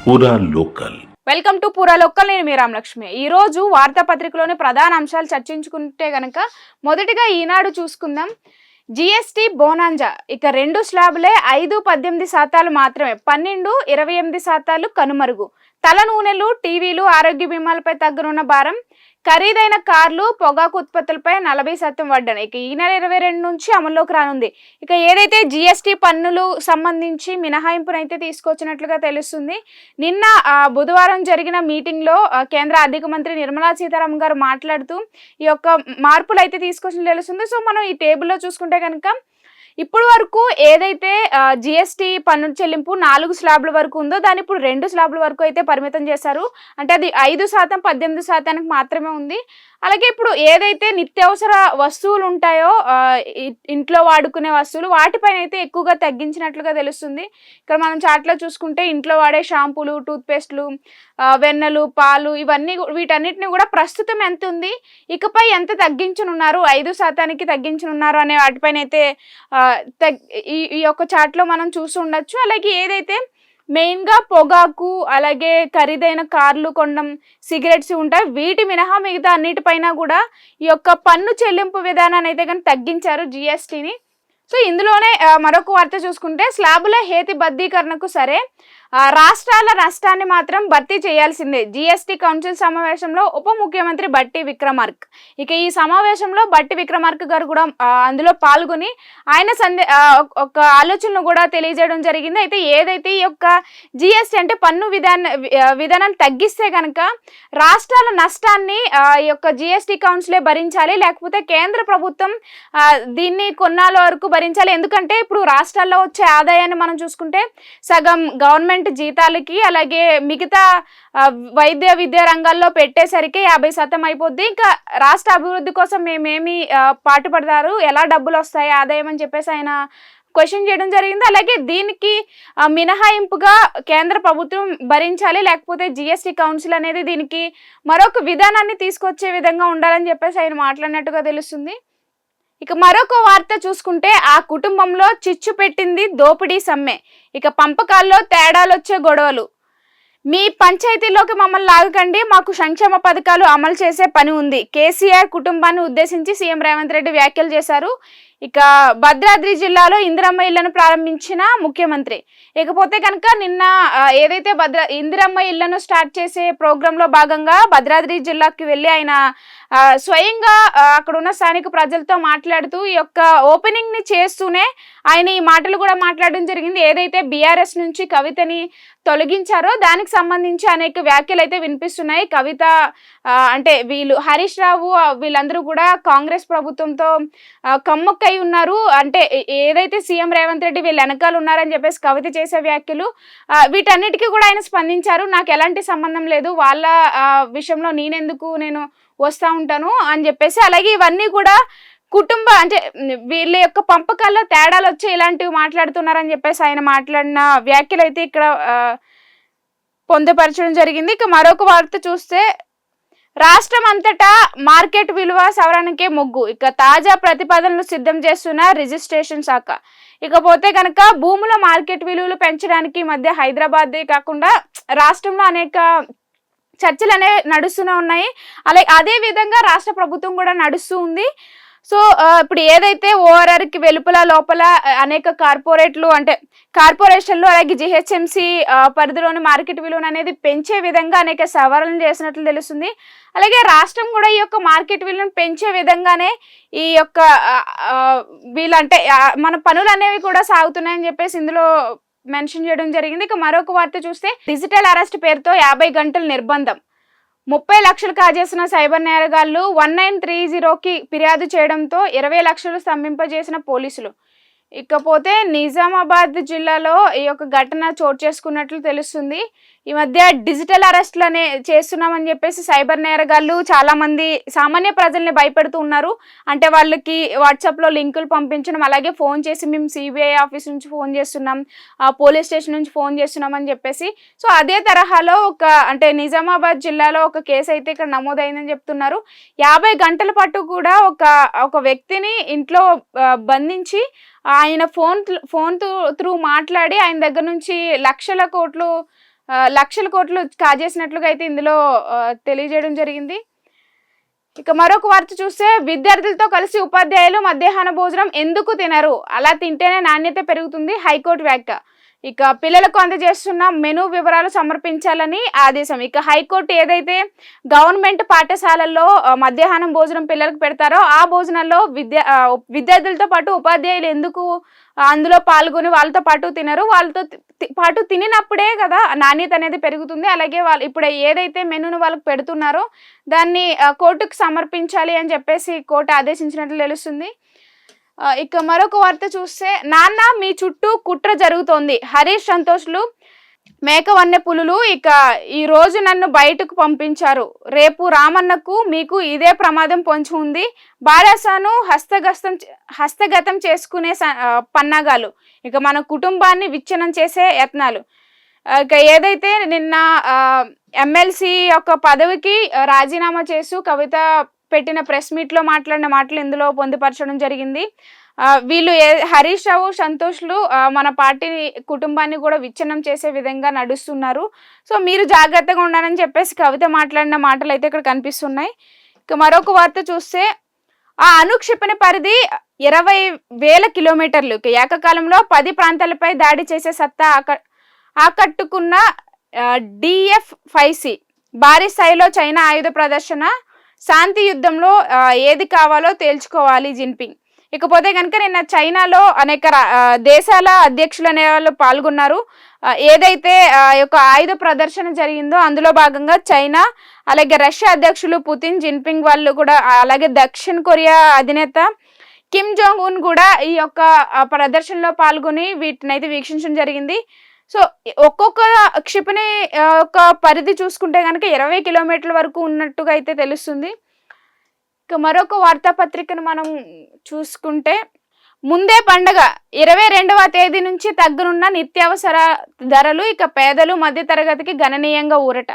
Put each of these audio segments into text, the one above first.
పూరా local. Welcome to పూరా local. నేను మీ రామలక్ష్మి. ఈ రోజు వార్తాపత్రికలోని ప్రధాన అంశాలు చర్చించుకుంటే గనక మొదటిగా ఈనాడు చూసుకుందాం. జిఎస్టీ బోనాంజా ఇక 2 స్లాబులే 5-18% మాత్రమే, 12-28% కనుమరుగు. తల నూనెలు, టీవీలు, ఆరోగ్య బీమాలపై తగ్గనున్న భారం. ఖరీదైన కార్లు, పొగాకు ఉత్పత్తులపై 40% వడ్డన ఇక ఈ నెల 22 నుంచి అమల్లోకి రానుంది. ఇక ఏదైతే జిఎస్టీ పన్నులు సంబంధించి మినహాయింపునైతే తీసుకొచ్చినట్లుగా తెలుస్తుంది. నిన్న బుధవారం జరిగిన మీటింగ్లో కేంద్ర ఆర్థిక మంత్రి నిర్మలా సీతారామన్ గారు మాట్లాడుతూ ఈ యొక్క మార్పులు అయితే తీసుకొచ్చినట్లు తెలుస్తుంది. సో మనం ఈ టేబుల్లో చూసుకుంటే కనుక ఇప్పుడు వరకు ఏదైతే జిఎస్టీ పన్ను చెల్లింపు 4 స్లాబ్ల వరకు ఉందో దాన్ని ఇప్పుడు 2 స్లాబ్ల వరకు అయితే పరిమితం చేశారు. అంటే అది 5% 18% మాత్రమే ఉంది. అలాగే ఇప్పుడు ఏదైతే నిత్యావసర వస్తువులు ఉంటాయో ఇంట్లో వాడుకునే వస్తువులు వాటిపైన అయితే ఎక్కువగా తగ్గించినట్లుగా తెలుస్తుంది. ఇక్కడ మనం చాట్లో చూసుకుంటే ఇంట్లో వాడే షాంపూలు, టూత్పేస్ట్లు, వెన్నెలు, పాలు ఇవన్నీ వీటన్నిటిని కూడా ప్రస్తుతం ఎంత ఉంది, ఇకపై ఎంత తగ్గించనున్నారు, 5% తగ్గించనున్నారు అనే వాటిపైన అయితే ఈ యొక్క చాట్లో మనం చూసి ఉండొచ్చు. అలాగే ఏదైతే మెయిన్గా పొగాకు, అలాగే ఖరీదైన కార్లు కొనడం, సిగరెట్స్ ఉంటాయి, వీటి మినహా మిగతా అన్నిటిపైన కూడా ఈ యొక్క పన్ను చెల్లింపు విధానాన్ని అయితే కానీ తగ్గించారు జిఎస్టీని. సో ఇందులోనే మరొక వార్త చూసుకుంటే స్లాబుల హేతుబద్ధీకరణకు సరే, రాష్ట్రాల నష్టాన్ని మాత్రం భర్తీ చేయాల్సిందే. జిఎస్టీ కౌన్సిల్ సమావేశంలో ఉప ముఖ్యమంత్రి బట్టి విక్రమార్క. ఇక ఈ సమావేశంలో బట్టి విక్రమార్క గారు కూడా అందులో పాల్గొని ఆయన ఒక ఆలోచనను కూడా తెలియజేయడం జరిగింది. అయితే ఏదైతే ఈ యొక్క జిఎస్టీ అంటే పన్ను విధానాన్ని తగ్గిస్తే కనుక రాష్ట్రాల నష్టాన్ని ఈ యొక్క జిఎస్టీ కౌన్సిలే భరించాలి, లేకపోతే కేంద్ర ప్రభుత్వం దీన్ని కొన్నాళ్ళ వరకు భరించాలి. ఎందుకంటే ఇప్పుడు రాష్ట్రాల్లో వచ్చే ఆదాయాన్ని మనం చూసుకుంటే సగం గవర్నమెంట్ జీతాలకి, అలాగే మిగతా వైద్య విద్యా రంగాల్లో పెట్టేసరికి 50% అయిపోద్ది. ఇంకా రాష్ట్ర అభివృద్ధి కోసం మేమేమి పాటుపడతారు, ఎలా డబ్బులు వస్తాయి ఆదాయం అని చెప్పేసి ఆయన క్వశ్చన్ చేయడం జరిగింది. అలాగే దీనికి మినహాయింపుగా కేంద్ర ప్రభుత్వం భరించాలి, లేకపోతే జిఎస్టీ కౌన్సిల్ అనేది దీనికి మరొక విధానాన్ని తీసుకొచ్చే విధంగా ఉండాలని చెప్పేసి ఆయన మాట్లాడినట్టుగా తెలుస్తుంది. ఇక మరొక వార్త చూసుకుంటే ఆ కుటుంబంలో చిచ్చు పెట్టింది దోపిడీ సమ్మె. ఇక పంపకాల్లో తేడాలొచ్చే గొడవలు. మీ పంచాయతీలోకి మమ్మల్ని లాగకండి, మాకు సంక్షేమ పథకాలు అమలు చేసే పని ఉంది. కేసీఆర్ కుటుంబాన్ని ఉద్దేశించి సీఎం రేవంత్ రెడ్డి వ్యాఖ్యలు చేశారు. ఇక భద్రాద్రి జిల్లాలో ఇందిరమ్మ ఇళ్లను ప్రారంభించిన ముఖ్యమంత్రి. ఇకపోతే కనుక నిన్న ఏదైతే ఇందిరమ్మ ఇళ్లను స్టార్ట్ చేసే ప్రోగ్రాంలో భాగంగా భద్రాద్రి జిల్లాకి వెళ్ళి ఆయన స్వయంగా అక్కడ ఉన్న స్థానిక ప్రజలతో మాట్లాడుతూ ఈ యొక్క ఓపెనింగ్ ని చేస్తూనే ఆయన ఈ మాటలు కూడా మాట్లాడడం జరిగింది. ఏదైతే బీఆర్ఎస్ నుంచి కవితని తొలగించారో దానికి సంబంధించి అనేక వ్యాఖ్యలు అయితే వినిపిస్తున్నాయి. కవిత అంటే వీళ్ళు హరీష్ రావు వీళ్ళందరూ కూడా కాంగ్రెస్ ప్రభుత్వంతో కమ్మక్కై ఉన్నారు, అంటే ఏదైతే సీఎం రేవంత్ రెడ్డి వీళ్ళు వెనకాల ఉన్నారని చెప్పేసి కవిత చేసే వ్యాఖ్యలు, వీటన్నిటికీ కూడా ఆయన స్పందించారు. నాకు ఎలాంటి సంబంధం లేదు, వాళ్ళ విషయంలో నేను వస్తూ ఉంటాను అని చెప్పేసి. అలాగే ఇవన్నీ కూడా అంటే వీళ్ళ యొక్క పంపకాల్లో తేడాలు వచ్చి ఇలాంటివి మాట్లాడుతున్నారని చెప్పేసి ఆయన మాట్లాడిన వ్యాఖ్యలు అయితే ఇక్కడ పొందుపరచడం జరిగింది. ఇక మరొక వార్త చూస్తే రాష్ట్రం అంతటా మార్కెట్ విలువ సవరణకే మొగ్గు. ఇక తాజా ప్రతిపాదనలు సిద్ధం చేస్తున్న రిజిస్ట్రేషన్ శాఖ. ఇకపోతే కనుక భూముల మార్కెట్ విలువలు పెంచడానికి మధ్య హైదరాబాదే కాకుండా రాష్ట్రంలో అనేక చర్చలు అనేవి నడుస్తూనే ఉన్నాయి. అలాగే అదే విధంగా రాష్ట్ర ప్రభుత్వం కూడా నడుస్తూ ఉంది. సో ఇప్పుడు ఏదైతే ఓఆర్ఆర్కి వెలుపల లోపల అనేక కార్పొరేషన్లు అలాగే జిహెచ్ఎంసి పరిధిలోని మార్కెట్ విలువను అనేది పెంచే విధంగా అనేక సవరణలు చేసినట్లు తెలుస్తుంది. అలాగే రాష్ట్రం కూడా ఈ యొక్క మార్కెట్ విలువను పెంచే విధంగానే ఈ యొక్క వీళ్ళంటే మన పనులు అనేవి కూడా సాగుతున్నాయని చెప్పేసి ఇందులో మెన్షన్ చేయడం జరిగింది. ఇక మరొక వార్త చూస్తే డిజిటల్ అరెస్ట్ పేరుతో 50 గంటల నిర్బంధం. 30 లక్షలు కాజేసిన సైబర్ నేరగాళ్లు 1930కి ఫిర్యాదు చేయడంతో 20 లక్షలు స్తంభింపజేసిన పోలీసులు. ఇకపోతే నిజామాబాద్ జిల్లాలో ఈ యొక్క ఘటన చోటు చేసుకున్నట్లు తెలుస్తుంది. ఈ మధ్య డిజిటల్ అరెస్ట్లనే చేస్తున్నామని చెప్పేసి సైబర్ నేరగాళ్లు చాలా మంది సామాన్య ప్రజల్ని భయపెడుతూ ఉన్నారు. అంటే వాళ్ళకి వాట్సాప్లో లింకులు పంపించడం, అలాగే ఫోన్ చేసి మేము సిబిఐ ఆఫీస్ నుంచి ఫోన్ చేస్తున్నాం, పోలీస్ స్టేషన్ నుంచి ఫోన్ చేస్తున్నాం అని చెప్పేసి. సో అదే తరహాలో అంటే నిజామాబాద్ జిల్లాలో ఒక కేసు అయితే ఇక్కడ నమోదైందని చెప్తున్నారు. 50 గంటల పాటు కూడా ఒక వ్యక్తిని ఇంట్లో బంధించి ఆయన ఫోన్ త్రూ మాట్లాడి ఆయన దగ్గర నుంచి లక్షల కోట్లు లక్షల కోట్లు కాజేసినట్లుగా అయితే ఇందులో తెలియజేయడం జరిగింది. ఇక మరొక వార్త చూస్తే విద్యార్థులతో కలిసి ఉపాధ్యాయులు మధ్యాహ్న భోజనం ఎందుకు తినరు, అలా తింటేనే నాణ్యత పెరుగుతుంది, హైకోర్టు వ్యాఖ్య. ఇక పిల్లలకు అందజేస్తున్న మెనూ వివరాలు సమర్పించాలని ఆదేశం. ఇక హైకోర్టు ఏదైతే గవర్నమెంట్ పాఠశాలల్లో మధ్యాహ్నం భోజనం పిల్లలకు పెడతారో ఆ భోజనాల్లో విద్యార్థులతో పాటు ఉపాధ్యాయులు ఎందుకు అందులో పాల్గొని వాళ్ళతో పాటు తినరు, వాళ్ళతో పాటు తినినప్పుడే కదా నాణ్యత అనేది పెరుగుతుంది. అలాగే వాళ్ళు ఇప్పుడు ఏదైతే మెనూను వాళ్ళకి పెడుతున్నారో దాన్ని కోర్టుకు సమర్పించాలి అని చెప్పేసి కోర్టు ఆదేశించినట్లు తెలుస్తుంది. ఇక మరొక వార్త చూస్తే నాన్న మీ చుట్టూ కుట్ర జరుగుతోంది, హరీష్ సంతోష్లు మేకవన్నె పులులు ఇక ఈ రోజు నన్ను బయటకు పంపించారు, రేపు రామన్నకు మీకు ఇదే ప్రమాదం పొంచి ఉంది, బారాసాను హస్తగతం చేసుకునే పన్నాగాలు, ఇక మన కుటుంబాన్ని విచ్ఛిన్నం చేసే యత్నాలు. ఇక ఏదైతే నిన్న ఎమ్మెల్సీ యొక్క పదవికి రాజీనామా చేస్తూ కవిత పెట్టిన ప్రెస్ మీట్లో మాట్లాడిన మాటలు ఇందులో పొందుపరచడం జరిగింది. వీళ్ళు హరీష్ రావు సంతోష్లు మన పార్టీ కుటుంబాన్ని కూడా విచ్ఛిన్నం చేసే విధంగా నడుస్తున్నారు, సో మీరు జాగ్రత్తగా ఉండాలని చెప్పేసి కవిత మాట్లాడిన మాటలు అయితే ఇక్కడ కనిపిస్తున్నాయి. ఇక మరొక వార్త చూస్తే ఆ అణుక్షిపణి పరిధి 20,000 కిలోమీటర్లు, ఏకకాలంలో 10 ప్రాంతాలపై దాడి చేసే సత్తా ఆకట్టుకున్న DF-5C, భారీ స్థాయిలో చైనా ఆయుధ ప్రదర్శన, శాంతి యుద్ధంలో ఏది కావాలో తేల్చుకోవాలి జిన్పింగ్. ఇకపోతే కనుక నిన్న చైనాలో అనేక దేశాల అధ్యక్షులు అనే వాళ్ళు పాల్గొన్నారు. ఏదైతే యొక్క ఆయుధ ప్రదర్శన జరిగిందో అందులో భాగంగా చైనా అలాగే రష్యా అధ్యక్షులు పుతిన్, జిన్పింగ్ వాళ్ళు కూడా, అలాగే దక్షిణ కొరియా అధినేత కిమ్ జోంగ్ ఉన్ కూడా ఈ యొక్క ప్రదర్శనలో పాల్గొని వీటిని అయితే వీక్షించడం జరిగింది. సో ఒక్కొక్క క్షిపణి యొక్క పరిధి చూసుకుంటే కనుక 20 కిలోమీటర్ల వరకు ఉన్నట్టుగా అయితే తెలుస్తుంది. ఇక మరొక వార్తాపత్రికను మనం చూసుకుంటే ముందే పండగ 22వ తేదీ నుంచి తగ్గనున్న నిత్యావసర ధరలు, ఇక పేదలు మధ్యతరగతికి గణనీయంగా ఊరట.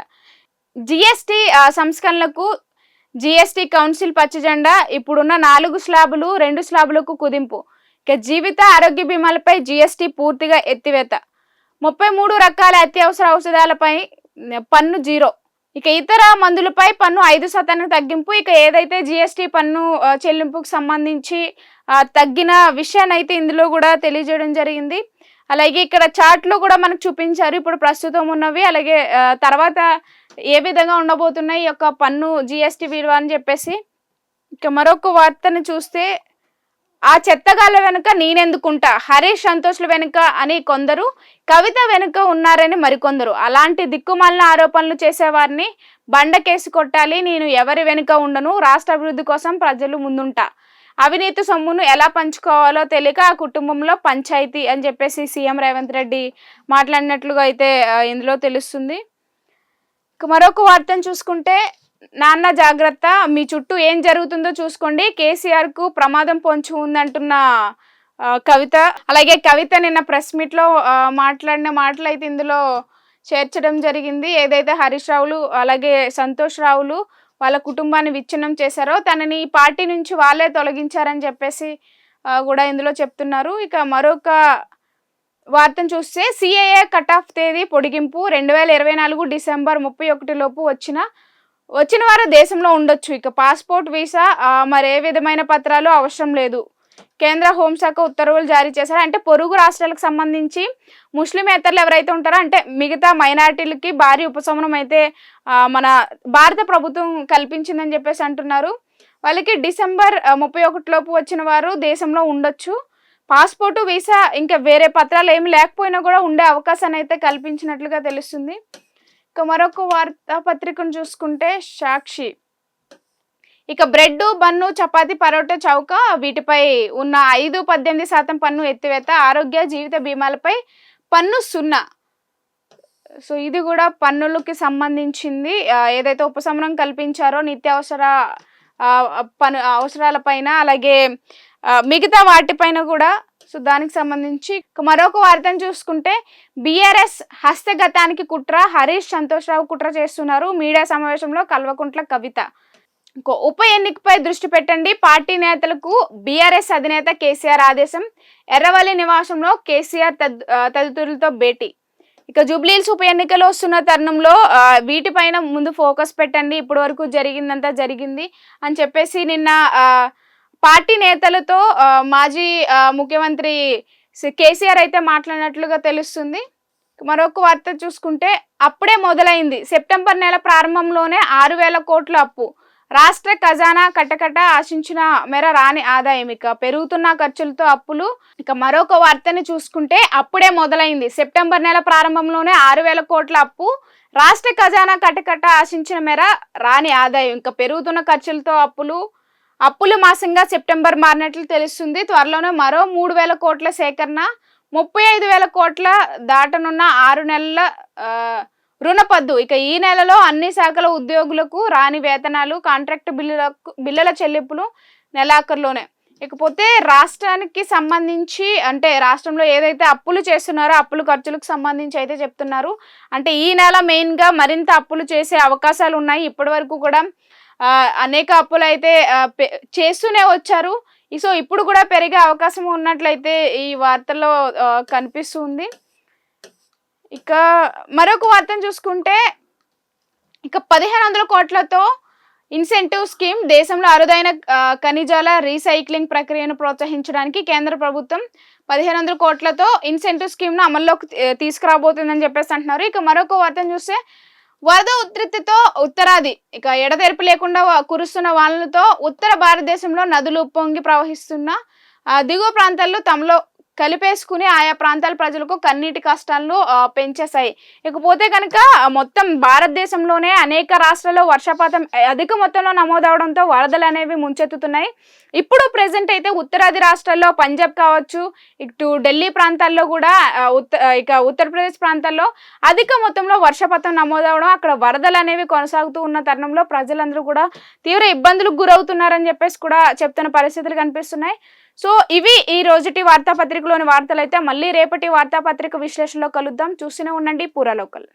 జిఎస్టి సంస్కరణలకు జిఎస్టి కౌన్సిల్ పచ్చజెండా, ఇప్పుడున్న 4 స్లాబులు 2 స్లాబులకు కుదింపు, ఇక జీవిత ఆరోగ్య బీమాలపై జిఎస్టి పూర్తిగా ఎత్తివేత, 33 రకాల అత్యవసర ఔషధాలపై పన్ను 0, ఇక ఇతర మందులపై పన్ను 5% తగ్గింపు. ఇక ఏదైతే జిఎస్టి పన్ను చెల్లింపుకు సంబంధించి తగ్గిన విషయాన్ని అయితే ఇందులో కూడా తెలియజేయడం జరిగింది. అలాగే ఇక్కడ చార్ట్లో కూడా మనకు చూపించారు ఇప్పుడు ప్రస్తుతం ఉన్నవి, అలాగే తర్వాత ఏ విధంగా ఉండబోతున్నాయి ఈ యొక్క పన్ను జిఎస్టి విలువ అని చెప్పేసి. ఇక మరొక వార్తను చూస్తే ఆ చెత్తగాళ్ళ వెనుక నేనెందుకుంటా, హరీష్ సంతోష్ల వెనుక అని కొందరు, కవిత వెనుక ఉన్నారని మరికొందరు, అలాంటి దిక్కుమాలిన ఆరోపణలు చేసేవారిని బండకేసి కొట్టాలి, నేను ఎవరి వెనుక ఉండను, రాష్ట్ర అభివృద్ధి కోసం ప్రజలు ముందుంటా, అవినీతి సొమ్మును ఎలా పంచుకోవాలో తెలియక ఆ కుటుంబంలో పంచాయతీ అని చెప్పేసి సీఎం రేవంత్ రెడ్డి మాట్లాడినట్లుగా అయితే ఇందులో తెలుస్తుంది. ఇక మరొక వార్తను చూసుకుంటే నాన్న జాగ్రత్త, మీ చుట్టూ ఏం జరుగుతుందో చూసుకోండి, కేసీఆర్ కు ప్రమాదం పొంచి ఉందంటున్న కవిత. అలాగే కవిత నిన్న ప్రెస్ మీట్ లో మాట్లాడిన మాటలు అయితే ఇందులో చేర్చడం జరిగింది. ఏదైతే హరీష్ రావులు అలాగే సంతోష్ రావులు వాళ్ళ కుటుంబాన్ని విచ్ఛిన్నం చేశారో తనని పార్టీ నుంచి వాళ్ళే తొలగించారని చెప్పేసి కూడా ఇందులో చెప్తున్నారు. ఇక మరొక వార్తను చూస్తే సిఏఏ కట్ ఆఫ్ తేదీ పొడిగింపు, 2024 డిసెంబర్ 31 లోపు వచ్చిన వారు దేశంలో ఉండొచ్చు, ఇక పాస్పోర్ట్ వీసా మరే విధమైన పత్రాలు అవసరం లేదు, కేంద్ర హోంశాఖ ఉత్తర్వులు జారీ చేశారు. అంటే పొరుగు రాష్ట్రాలకు సంబంధించి ముస్లిమేతరులు ఎవరైతే ఉంటారో అంటే మిగతా మైనారిటీలకి భారీ ఉపశమనం అయితే మన భారత ప్రభుత్వం కల్పించిందని చెప్పేసి అంటున్నారు. వాళ్ళకి డిసెంబర్ 31 లోపు వచ్చిన వారు దేశంలో ఉండొచ్చు, పాస్పోర్టు వీసా ఇంకా వేరే పత్రాలు ఏమి లేకపోయినా కూడా ఉండే అవకాశాన్ని అయితే కల్పించినట్లుగా తెలుస్తుంది. ఇక మరొక వార్తాపత్రికను చూసుకుంటే సాక్షి, ఇక బ్రెడ్, బన్ను, చపాతి, పరోటా, చౌక వీటిపై ఉన్న 5-18% పన్ను ఎత్తివేత, ఆరోగ్య జీవిత బీమాలపై పన్ను 0. సో ఇది కూడా పన్నులకి సంబంధించింది. ఏదైతే ఉపశమనం కల్పించారో నిత్యావసర అవసరాలపైన అలాగే మిగతా వాటిపైన కూడా, సో దానికి సంబంధించి మరొక వార్తను చూసుకుంటే బీఆర్ఎస్ హస్తగతానికి కుట్ర, హరీష్ సంతోష్ రావు కుట్ర చేస్తున్నారు, మీడియా సమావేశంలో కల్వకుంట్ల కవిత. ఉప ఎన్నికపై దృష్టి పెట్టండి, పార్టీ నేతలకు బీఆర్ఎస్ అధినేత కేసీఆర్ ఆదేశం, ఎర్రవల్లి నివాసంలో కేసీఆర్ తదితరులతో భేటీ. ఇక జూబ్లీహిల్స్ ఉప ఎన్నికలు వస్తున్న తరుణంలో వీటిపైన ముందు ఫోకస్ పెట్టండి, ఇప్పటి వరకు జరిగిందంతా జరిగింది అని చెప్పేసి నిన్న పార్టీ నేతలతో మాజీ ముఖ్యమంత్రి కేసీఆర్ అయితే మాట్లాడినట్లుగా తెలుస్తుంది. మరొక వార్త చూసుకుంటే అప్పుడే మొదలైంది, సెప్టెంబర్ నెల ప్రారంభంలోనే 6,000 కోట్ల అప్పు, రాష్ట్ర ఖజానా కటకట ఆశించిన మేర రాని ఆదాయం, ఇక పెరుగుతున్న ఖర్చులతో అప్పులు. ఇక మరొక వార్తని చూసుకుంటే అప్పుడే మొదలైంది, సెప్టెంబర్ నెల ప్రారంభంలోనే 6,000 కోట్ల అప్పు, రాష్ట్ర ఖజానా కటకట ఆశించిన మేర రాని ఆదాయం, ఇంకా పెరుగుతున్న ఖర్చులతో అప్పులు మాసంగా సెప్టెంబర్ మారినట్లు తెలుస్తుంది. త్వరలోనే మరో 3,000 కోట్ల సేకరణ, 35,000 కోట్ల దాటనున్న 6 నెలల రుణపద్దు. ఇక ఈ నెలలో అన్ని శాఖల ఉద్యోగులకు రాని వేతనాలు, కాంట్రాక్ట్ బిల్లుల చెల్లింపులు నెలాఖరులోనే. ఇకపోతే రాష్ట్రానికి సంబంధించి అంటే రాష్ట్రంలో ఏదైతే అప్పులు చేస్తున్నారో అప్పులు ఖర్చులకు సంబంధించి అయితే చెప్తున్నారు. అంటే ఈ నెల మెయిన్గా మరింత అప్పులు చేసే అవకాశాలు ఉన్నాయి. ఇప్పటి వరకు కూడా అనేక అప్పులు అయితే చేస్తూనే వచ్చారు. సో ఇప్పుడు కూడా పెరిగే అవకాశం ఉన్నట్లయితే ఈ వార్తల్లో కనిపిస్తుంది. ఇక మరొక వార్తను చూసుకుంటే ఇక 1,500 కోట్లతో ఇన్సెంటివ్ స్కీమ్, దేశంలో అరుదైన ఖనిజాల రీసైక్లింగ్ ప్రక్రియను ప్రోత్సహించడానికి కేంద్ర ప్రభుత్వం 1,500 కోట్లతో ఇన్సెంటివ్ స్కీమ్ను అమల్లోకి తీసుకురాబోతుందని చెప్పేసి అంటున్నారు. ఇక మరొక వార్తను చూస్తే వరద ఉధృతితో ఉత్తరాది, ఇక ఎడతెరిపి లేకుండా కురుస్తున్న వానలతో ఉత్తర భారతదేశంలో నదులు ఉప్పొంగి ప్రవహిస్తున్న దిగువ ప్రాంతాల్లో తమలో కలిపేసుకుని ఆయా ప్రాంతాల ప్రజలకు కన్నీటి కష్టాలను పెంచేశాయి. ఇకపోతే కనుక మొత్తం భారతదేశంలోనే అనేక రాష్ట్రాల్లో వర్షపాతం అధిక మొత్తంలో నమోదవడంతో వరదలు అనేవి ముంచెత్తుతున్నాయి. ఇప్పుడు ప్రెసెంట్ అయితే ఉత్తరాది రాష్ట్రాల్లో పంజాబ్ కావచ్చు, ఇటు ఢిల్లీ ప్రాంతాల్లో కూడా ఇక ఉత్తరప్రదేశ్ ప్రాంతాల్లో అధిక మొత్తంలో వర్షపాతం నమోదవడం, అక్కడ వరదలు అనేవి కొనసాగుతూ ఉన్న తరుణంలో ప్రజలందరూ కూడా తీవ్ర ఇబ్బందులకు గురవుతున్నారని చెప్పేసి కూడా చెప్తున్న పరిస్థితులు కనిపిస్తున్నాయి. సో ఇవి ఈ రోజుటి వార్తాపత్రికలోని వార్తలు. అయితే మళ్ళీ రేపటి వార్తాపత్రిక విశ్లేషణలో కలుద్దాం. చూస్తూనే ఉండండి పూరా లోకల్.